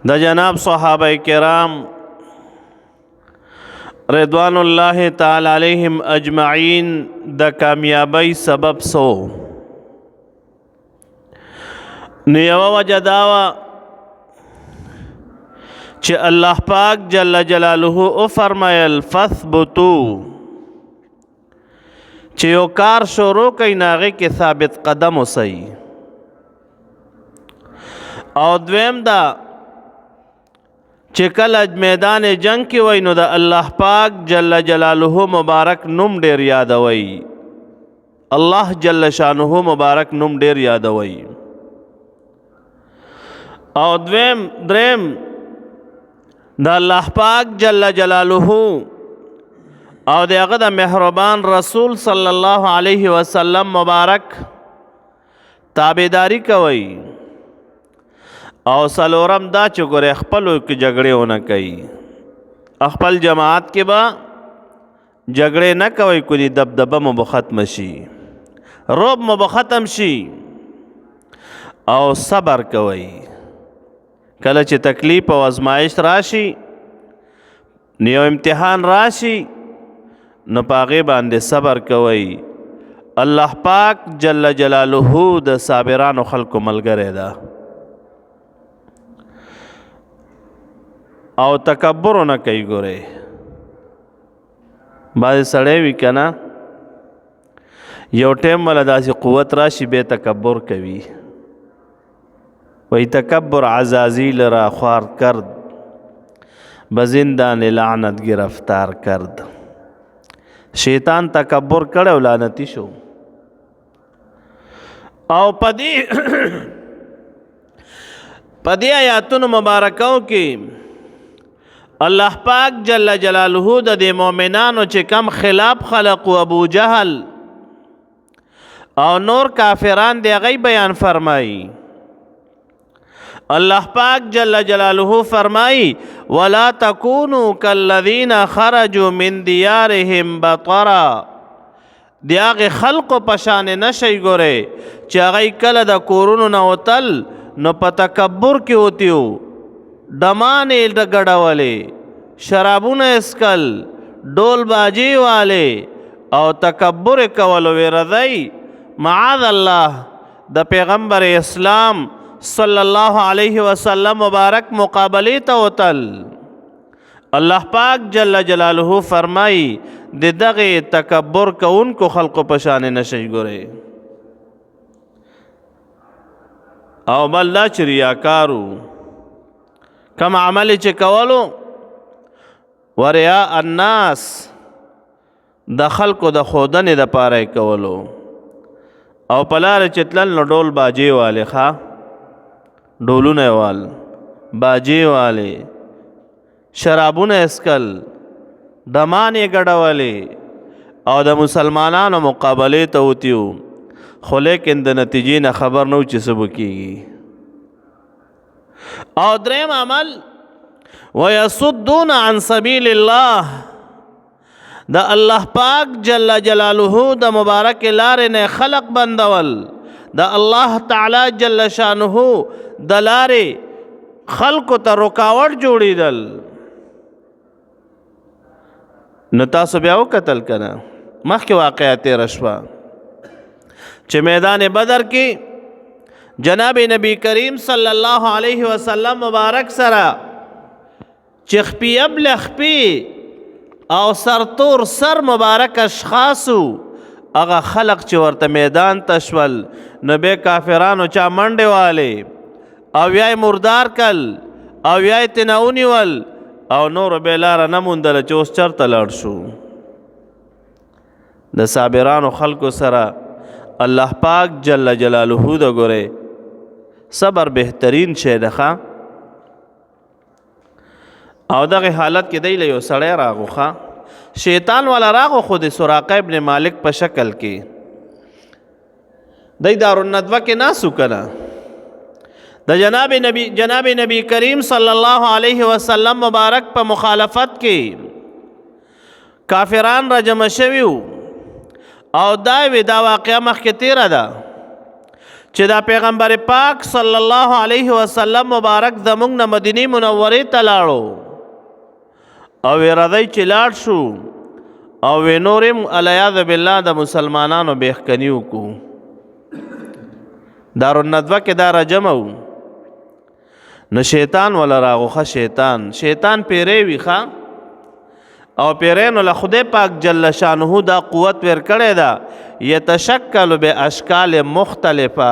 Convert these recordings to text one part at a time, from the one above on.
د جناب صحابه کرام رضوان الله تعالی علیہم اجمعین د کامیابی سبب سو نیو وجداوا چې الله پاک جل جلاله او فرمایل فثبتو چې یو کار شروع کئ ناغه کې ثابت قدم اوسئ او دویم دا چې کله میدان جنگ کې وای نو د الله پاک جل جلاله مبارک نوم ډیر یادوي الله جل شانه مبارک نوم ډیر یادوي او دریم د الله پاک جل جلاله او دغه د مهربان رسول صلی الله علیه وسلم مبارک تابعداری کوي او سلورم دا چې ګوره خپلو کې جګړې ونه کوي خپل جماعت کې به جګړې نه کوي کلی دبدبه مو به ختم شي رعب مو به ختم شي او صبر کوي کله چې تکلیف او ازمایش راشي نیو امتحان راشي نو پاغه باندې صبر کوي الله پاک جل جلاله د صابرانو خلقو ملګری ده او تکبر نه کوي ګوره باندې سړی وی کنه یو ټیم ولا داسې قوت راشي به تکبر کوي وی تکبر عزازیل را خوار کرد بزندان لعنت گرفتار کرد شیطان تکبر کړو لعنتی شو او پدی آیاتونو مبارکو کې الله پاک جل جلاله د مؤمنانو چې کم خلاف خلق ابو جهل او نور کافران دی غي بیان فرمایي الله پاک جل جلاله فرمائی ولا تکونوا کالذین خرجوا من دیارهم بطرا دیاغ خلق پشان نشي ګوره چې هغه کله د کورونو نه وتل نو په تکبر کې ہوتیو دمانې ډګړولې شرابونه اسکل ډول باجی والے او تکبر کول ورذی معاذ الله د پیغمبر اسلام صلی الله علیه وسلم مبارک مقابله ته وتل الله پاک جل جلاله فرمای د دغه تکبر کوونکو خلقو پشان نشي ګوره او بل لا چریاکارو کم عمل چې کولو وریا الناس د خلقو د خودنې د پاره کولو او پلار چتلل نو ډول باجی والے ښا ډولونه وال باجی والے شرابونه اسکل دمانې ګډولې او د مسلمانانو مقابله ته وتیو خو لیکن د نتیجې نه خبر نو چې سبو کیږي او دریم عمل ويصدون عن سبيل الله د الله پاک جل جلاله د مبارک لارې نه خلق بندول د الله تعالی جل شانه د لارې خلقو ته رکاوټ جوړیدل نو تاسو بیا وکتل کنه مخکې واقعیت رشوا چې میدان بدر کې جناب نبی کریم صلی الله علیه وسلم مبارک سره چخپی ابلخپی او سرتور سر مبارک اشخاصو اغا خلق چې ورته میدان تشول نو به کافرانو چا منډه والے او یای مردار کل او یای تناونی ول او نور بیلار نموندل چې اوس چرته لړ شو د صابرانو خلقو سره الله پاک جل جلاله د ګوره صبر بهترین شی ده او دغه حالت کې دی له یو سړی راغوخه شیطان والا راغو خود سراقه ابن مالک په شکل کې دی دارالندوه کې ناسو کنه د جناب نبی کریم صلی الله علیه وسلم مبارک په مخالفت کې کافران را جمع شویو او دا واقعه مخکې تیره ده چې دا پیغمبر پاک صلی الله علیه وسلم مبارک زمونږ نه مدینه منورې ته لاړو او راځي چې لاړ شو او نورم الیاذ بالله د مسلمانانو بیخکنی وکړو. دارالندوه کې دا رجم و نو شیطان ولا راغوخه شیطان پیری وي ښه او پیرینو له خدای پاک جل شانه دا قوت ورکړی دا یتشکل باشکال مختلفه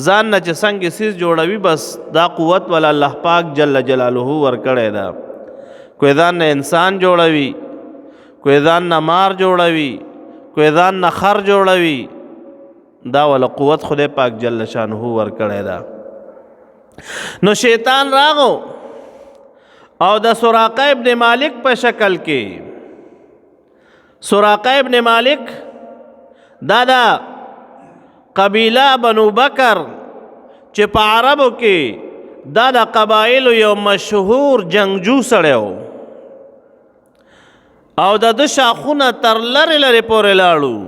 ځان نه چې څنګه سیز جوړوي بس دا قوت ولا الله پاک جل جلاله ورکړی دا. کوئی ځان نه انسان جوړوي، کوئی ځان نه مار جوړوي، کوئی ځان نه خر جوړوي، دا ولا قوت خدای پاک جل شانه ورکړی دا. نو شیطان راغو او د سراقه ابن مالک په شکل کې سراقه ابن مالک دا قبیله بنو بکر چې په عربو کې دا د قبایلو یو مشهور جنگجو سړی و او د شاخونه تر لرې لرې پورې لاړو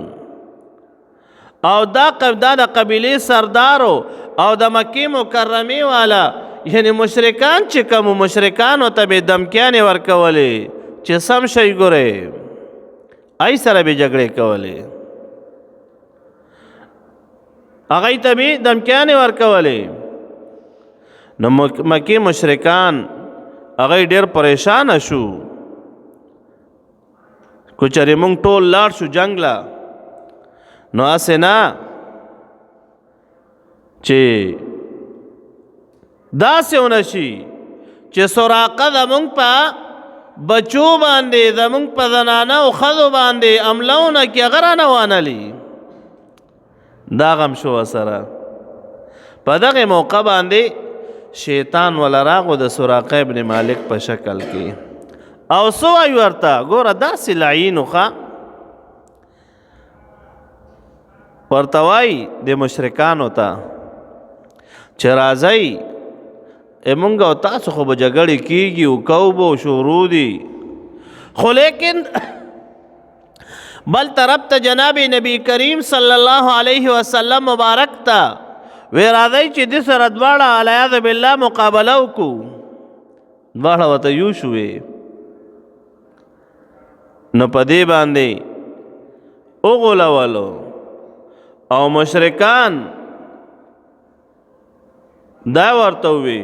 او دا د قبیلې سردارو او د مکې مکرمې والا یعنی مشرکان چې کوم مشرکانو ته به دمکیانې ورکولې چې سم شی ګورې ای سره به جګړې کولې هغه ته به دمکیانې ورکولې. نو مکې مشرکان هغه ډېر پریشان شو کو چرې مونږ ټول لاړ شو جنگ لا نو اسې نه چې داسې ونشي چې سراقه زمونږ په بچو باندې زمونږ په زنانه او ښځو باندې عملونه کې هغه رانه وانلي. دا غم شو سره په دغه موقع باندې شیطان ولا راغو د سراقه ابن مالک په شکل کې او سو وایي ورته ګوره داسې لعین وخه ورته وایي د مشرکانو ته چې راځئ مونږ او تاسو خو به جګړې کېږي او کوو به شروع دي خو لیکن بل طرف ته جناب نبی کریم صلی الله علیه وسلم مبارک ته وی راځئ چې د سره دواړه علیاذ بالله مقابله وکړو. دواړه ورته یو شوې نو په دې باندې وغولولو او مشرکان دا ورته وی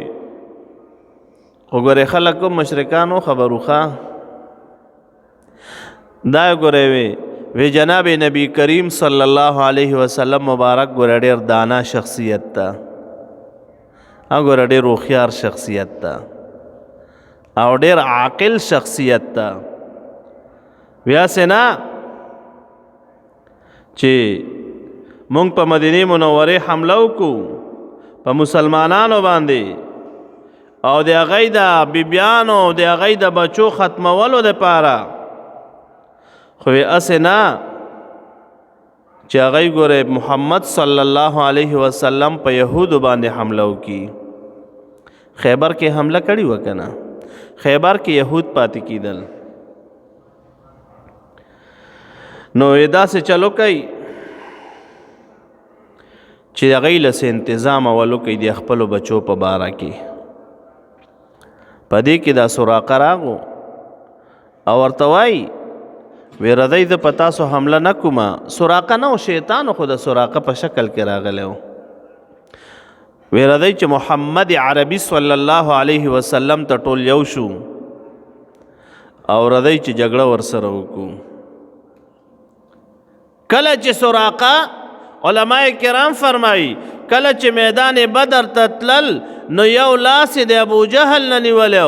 وګوره خلکو مشرکانو خبروخه دا ګوره وی جناب نبی کریم صلی الله علیه وسلم مبارک ګوره ډېر دانا شخصیت تا ګوره ډېر هوښیار شخصیت تا او ډېر عاقل شخصیت تا بیا سنا چې مونږ په مدینه منوره حمله وکړو په مسلمانانو باندې او د هغې د بیبیانو د هغې د بچو ختمولو دپاره خو اسې نه چې هغې ګوره محمد صلی الله علیه وسلم په یهودو باندې حمله وکړي. خیبر کې حمله کړې وه که نه خیبر کې یهود پاتې کېدل نو داسې چلو کوي چې هغې لسې انتظام اولو کوي د خپلو بچو په باره کې. په دې کې دا سراقه راغو او ورته وایي وی راځئ زه په تاسو حمله نه کومه. سراقه نه و شیطان خو د سراقه په شکل کې راغلی و. وی راځئ چې محمد عربي صلی الله علیه وسلم ته ټول یو شو او راځئ چې جګړه ورسره وکړو. کله چې سراقه علماء کرام فرمایي کله چې میدان بدر ته تلل نو یو لاس د ابو جهل نه نیولی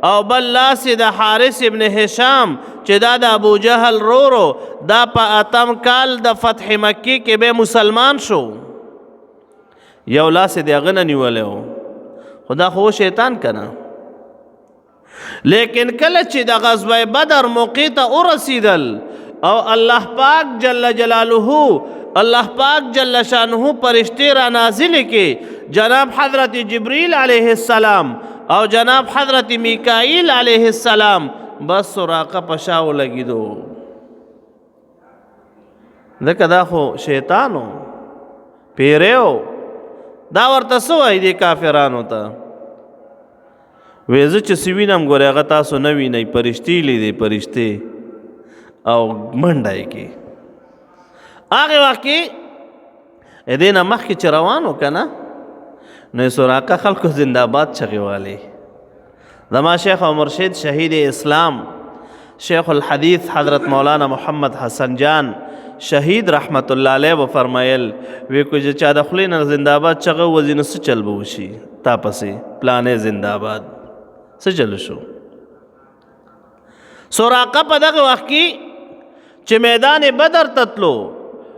او بل لاس د حارث ابن هشام چې دا د ابو جهل رورو دا په اتم کال د فتح مکی کې به مسلمان شو یو لاس د هغه نه نیولی خدا خو شیطان کنه. لیکن کله چې د غزوه بدر موقع ته ورسېدل او الله پاک جل جلاله الله پاک جل شانه پرشتے را نازل کی جناب حضرت جبریل علیہ السلام او جناب حضرت میکائیل علیہ السلام بس سراقه پشاو لگی دو ذکر دا خو شیطانو پیریو دا ورته څه وایي دې کافرانو ته؟ وایي زه چې څه وینم ګورې هغه تاسو نه وینئ، پرښتې لیدې پرښتې، او منډه یې کې. هغې وخت کې دې نه مخکې چې روان و که نه، نو سراقه خلکو زنده‌باد چغې والې. زما شیخ او مرشد شهید اسلام شیخ الحدیث حضرت مولانا محمد حسن جان شهید رحمت الله علیه و فرمایل وی کو چې چا د خولې نه زنده‌باد چغه وځي نو څه چل به وشي تا پسې پلانې زنده‌باد څه چل شو. سراقه په دغه وخت کې چې میدان بدر تتلو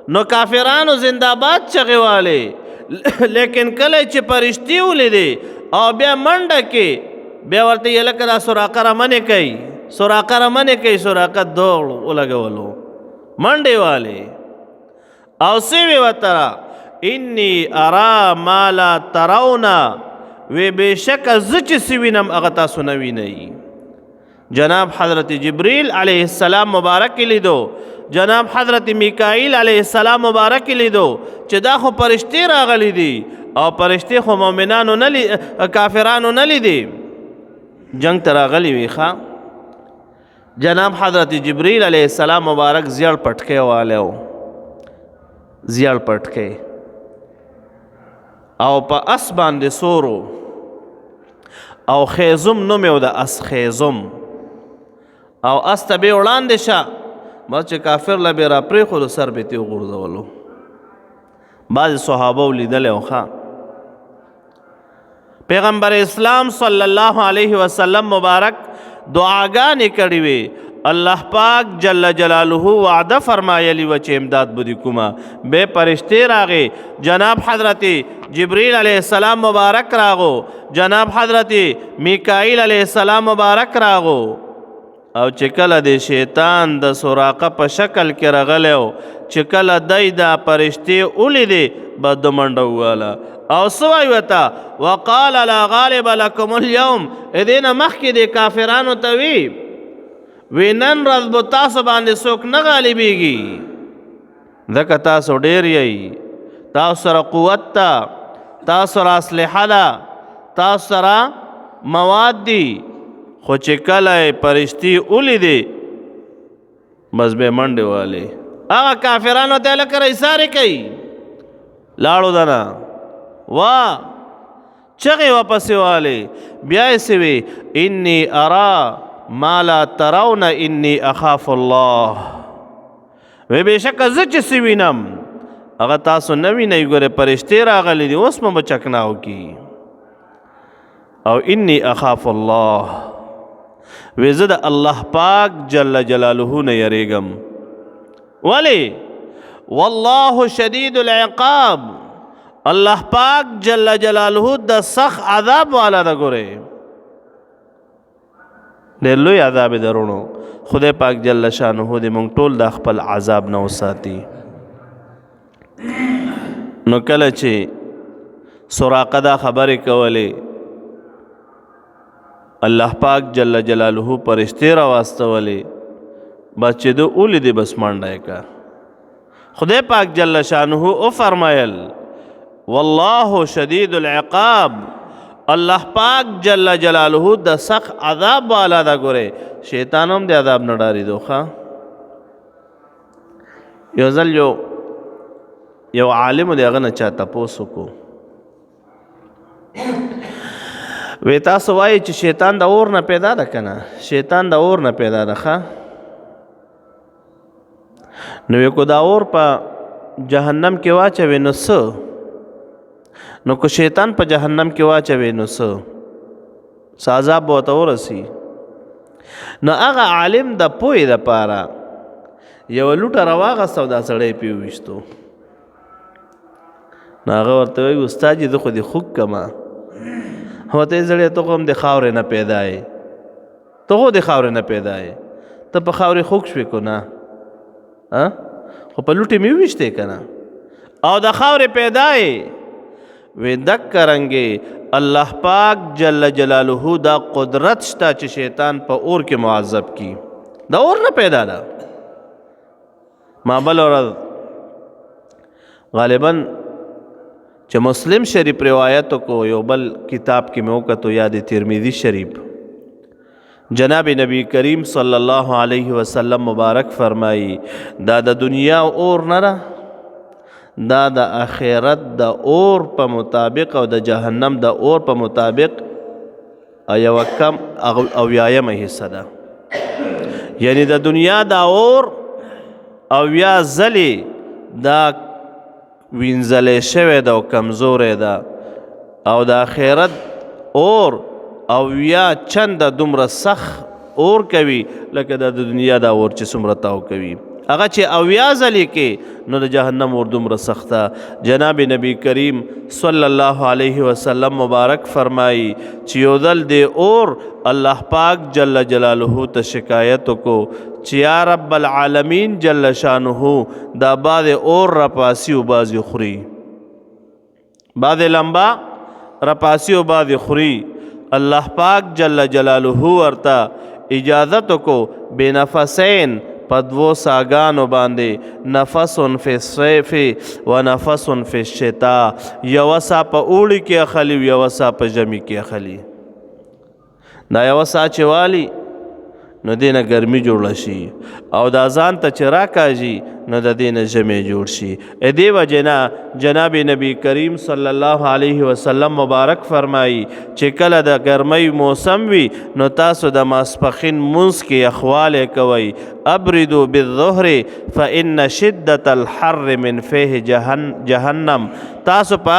نو کافرانو زنده‌باد چغې والې، لیکن کله چې پرښتې ولیدې او بیا منډه کې بیا ورته یې لکه دا سراقه رمنې کوي، سراقه رمنې کوي، سراقه دوړ ولګولو منډې والې او څه وی ورته انی ارا ما لا ترون، وی بېشکه زه چې څه وینم هغه تاسو نه وینئ. جناب حضرت جبریل علیه السلام مبارک لیدو، جناب حضرت میکائیل علیه السلام مبارک لیدو چې دا خو پرښتې راغلی دي او پرښتې خو مؤمنانو نه کافرانو نه لیدي، جنگ ته راغلی وي. ښه جناب حضرت جبریل علیه السلام مبارک زیړ پټکی والی و، زیړ پټکی، او په اس باندې سورو او خیزم نوم یې و د اس خیزم، او اس ته به وړاندې شه بس چې کافر له به را پرېښودو سر به یې وغورځولو. بعضې صحابه ولیدلی و. ښه پیغمبر اسلام صلی الله علیه وسلم مبارک دعاګانې کړې وې، الله پاک جل جلاله وعده فرمایلی و چې امداد به کومه، بې پرښتې راغې، جناب حضرت جبریل علیه السلام مبارک راغو، جناب حضرت میکائیل علیه السلام مبارک راغو، او چې کله د شیطان د سراقه په شکل کې راغلی و چې کله دی دا پرښتې ولیدې بد منډه وواله او څه وایي ورته وقال لا غالب لکم اليوم، دې نه مخکې د کافرانو ته وی نن ورځ به تاسو باندې څوک نه غالبېږي، ځکه تاسو ډېر یئ، تاسو سره قوت ده، تاسو سره اسلحه ده، تاسو سره مواد دي، خو چې کله یې پرښتې ولیدې بس به منډې والې. هغه کافرانو ته لکه ایسارې کوي، لاړو دنه وا چغې واپسې والې، بیا یې څه وی انی ارا ما لا ترون انی اخاف الله، وی بېشکه زه چې څه وینم هغه تاسو نه وینئ، ګورې پرښتې راغلي دي اوس به چکناو کی، او انی اخاف الله، وی زه د الله پاک جل جلاله نه یریږم. ولی والله شدید العقاب، الله پاک جل جلاله د سخت عذاب والا ده. ګورې ډېر لوی عذاب یې درونو، خدای پاک جل شانه دې موږ ټول د خپل عذاب نه وساتي. نو کله چې سراقه دا خبرې کولې الله پاک جل جلاله پرښتې راواستولې، بس چې ده ولیدې بس منډه یې کړه. خدای پاک جل شانه او فرمایل والله شدید العقاب، الله پاک جل جلاله د سخت عذاب والا ده. ګورې شیطان هم د عذاب نه ډارېدو. ښه یو ځل یو عالم د هغه نه چا تپوس وکړو، وی تاسو وایي چې شیطان د اور نه پیدا ده که نه؟ شیطان د اور نه پیدا ده. ښه نو وی کو دا اور په جهنم کې واچوي نو څه؟ نو کو شیطان په جهنم کې واچوي نو څه عذاب به ورته ورسي؟ نو هغه عالم د پوهې دپاره یوه لوټه راواغسته او دا سړی پې وویشتو. نو هغه ورته وایي استاد زه خو دې خوږ کړمه. ورته یې زړی ته خو هم د خاورې نه پیدا یې، ته خو د خاورې نه پیدا یې، ته په خاورې خوږ شوې کو نه، خو په لوټې مې وویشتې که نه، او د خاورې پیدا یې. وی دک رنګې الله پاک جل جلاله دا قدرت شته چې شیطان په اور کې معذب کی، دا اور نه پیدا ده. ما بل ورځ غالبا چې مسلم شریف روایت کو یو بل کتاب کې مې وکتو یا د ترمذی شریف جناب نبی کریم صلی الله علیه وسلم مبارک فرمایي دا د دنیا اور نه ده دا د آخرت د اور په مطابق او د جهنم د اور په مطابق یو کم اویایمه حصه ده. یعنی د دنیا د اور اویا ځلې دا وینځلې شوې ده او کمزورې ده او د آخرت اور اویا چنده دومره سخت اور کوي لکه د دنیا د اور چې څومره تاو کوي. هغه چې اویا ځلې کې نو د جهنم اور دومره سخته. جناب نبی کریم صلی الله علیه وسلم مبارک فرمایي چې یو ځل د اور الله پاک جل جلاله ته شکایت کو چې یا رب العالمین جل شانه دا بعد اور رپاسی و بازی خوري، بعد لمبا رپاسی و بازی خوري. الله پاک جل جلاله ورتا اجازت کو بے نفسین پدوو ساگانو باندې نفس فی الصیف و نفس فی الشتاء، یو سا په اوړي کې اخلي یو سا په ژمي کې اخلي. دا یو سا چې والی نو دینه ګرمي جوړه شي او دا ځان ته چې راکاږي نو د دینه ژمی جوړ شي. دې وجې نه جناب نبی کریم صلی الله علیه وسلم مبارک فرمایي چې کله د ګرمۍ موسم وي نو تاسو د ماسپښین مونځ کې یخوالی کوئ. ابردو بالظهر فإن شدة الحر من فیه جهنم، تاسو په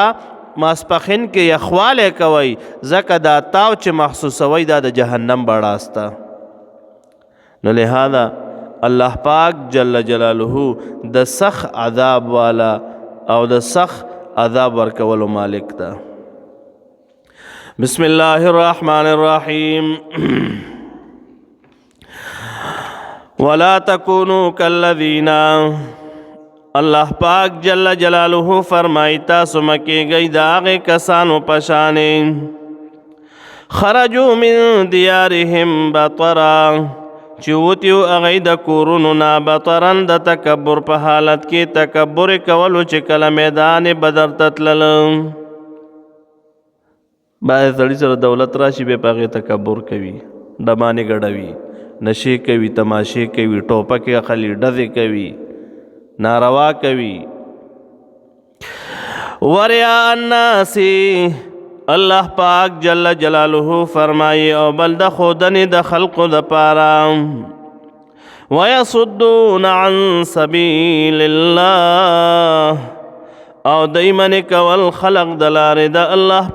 ماسپښین کې یخوالی کوئ ځکه دا تاو چې محسوسوئ دا د جهنم بړاسته. نو لہذا الله پاک جل جلاله د سخت عذاب والا او د سخت عذاب ورکولو مالک ده. بسم الله الرحمن الرحیم. ولا تکونوا کالذین، الله پاک جل جلاله فرمائی تاسو مکیږئ د هغې کسانو په شانې خرجوا من دیارهم بطرا چې وتیو هغوی د کورونو نه بطرن د تکبر په حالت کې تکبر کولو چې کله میدان بدر ته تلل. باید سړي سره دولت راشي بیا په هغې تکبر کوي، ډمانې ګډوي، نشې کوي، تماشې کوي، ټوپکې اخلي، ډزې کوي، ناروا کوي. وریا الناس، الله پاک جل جلاله فرمائی او بل د خودنی د خلقو د پارا ویصدون عن سبیل الله، او دیمن کول خلق د لارې د الله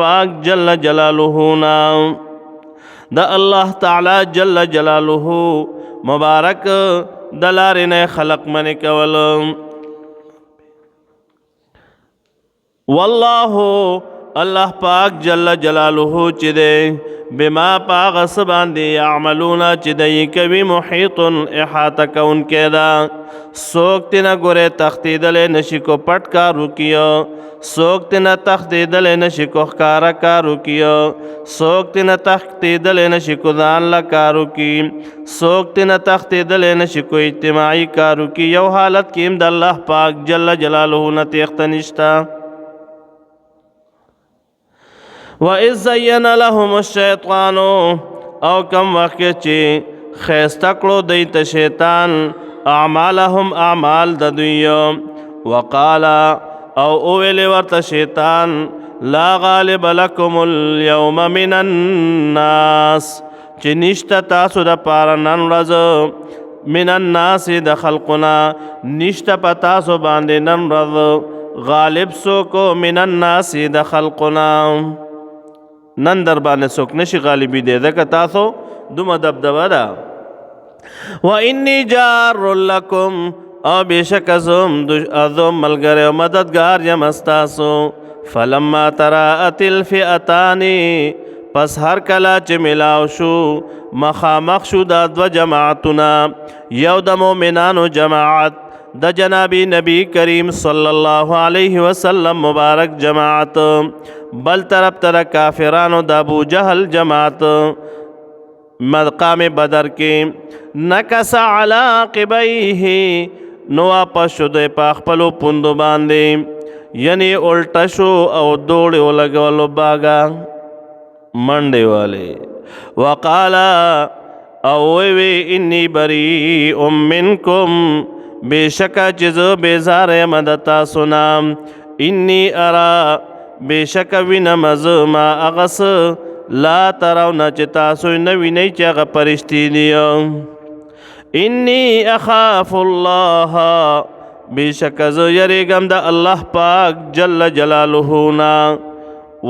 پاک جل جلاله نا د الله تعالی جل جلاله مبارک د لارې نه خلق من کول. والله الله پاک جل جلاله چې دی بما پاغس باندې یعملون چې دی کوي محیط احاطه کوونکی ده. څوک تینا ګورې تښتېدلی نشي کو پټ کارو کیو، څوک تینا تښتېدلی نشي کو ښکاره کارو کیو، څوک تینا تښتېدلی نشي کو ځان له کارو کی، څوک تینا تښتېدلی نشي کو اجتماعي کارو کی. یو حالت کې هم د الله پاک جل جلاله نه تېښته نشته. وَإِذْ زَيَّنَ لَهُمُ الشَّيْطَانُ، او کم وقت چې خیسته کړو دوی ته شیطان اعمالهم اعمال د دوی، وقال او اویلی ورته شیطان لا غالب لکم اليوم من الناس، چې نشته تاسو د پاره نن ورځ من الناس د خلقنا، نشته په تاسو باندې نن ورځ غالب څوک من الناس د خلقنا، نن در باندې څوک نشي غالبی دی ځکه تاسو دومره دبدبه ده. وانی جار لکم، او بېشک زم ملګری او مددګار یم استاسو. فلما تراءت الفئتان، پس هر کله چې ملاو شو مخامخ شو دا دو جماعتونه، یو د مؤمنانو جماعت د جناب نبی کریم صلی الله علیه وسلم مبارک جماعت، بل طرف تر کافرانو د ابو جہل جماعت. مقام بدر کې نکس علی عقبیه، نو واپس شو د په خپلو پوندو باندې، یعنی الٹا شو او دوڑ ولګولو باغا منډې والے. وقال او وی انی بریء منکم بشکا چیز بیزار مدتا سنام. انی ارا بشک وینم از ما اغس لا ترون چې تاسو نه وینئ چې هغه پرشتي دي. انی اخاف الله بشک زه یریږم د الله پاک جل جلاله نا.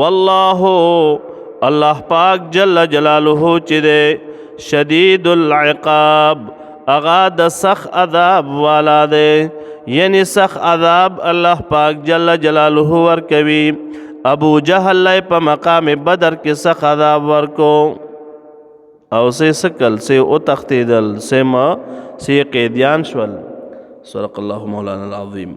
والله الله پاک جل جلاله چې دی شدید العقاب اغا د سخت عذاب والا دی. یعنی سخت عذاب الله پاک جل جلاله ورکوي. ابو جہل په مقام بدر کې سخت عذاب ورکو او سے سکل سے او تختیدل سے قیدیان شول. صدق الله مولانا العظیم.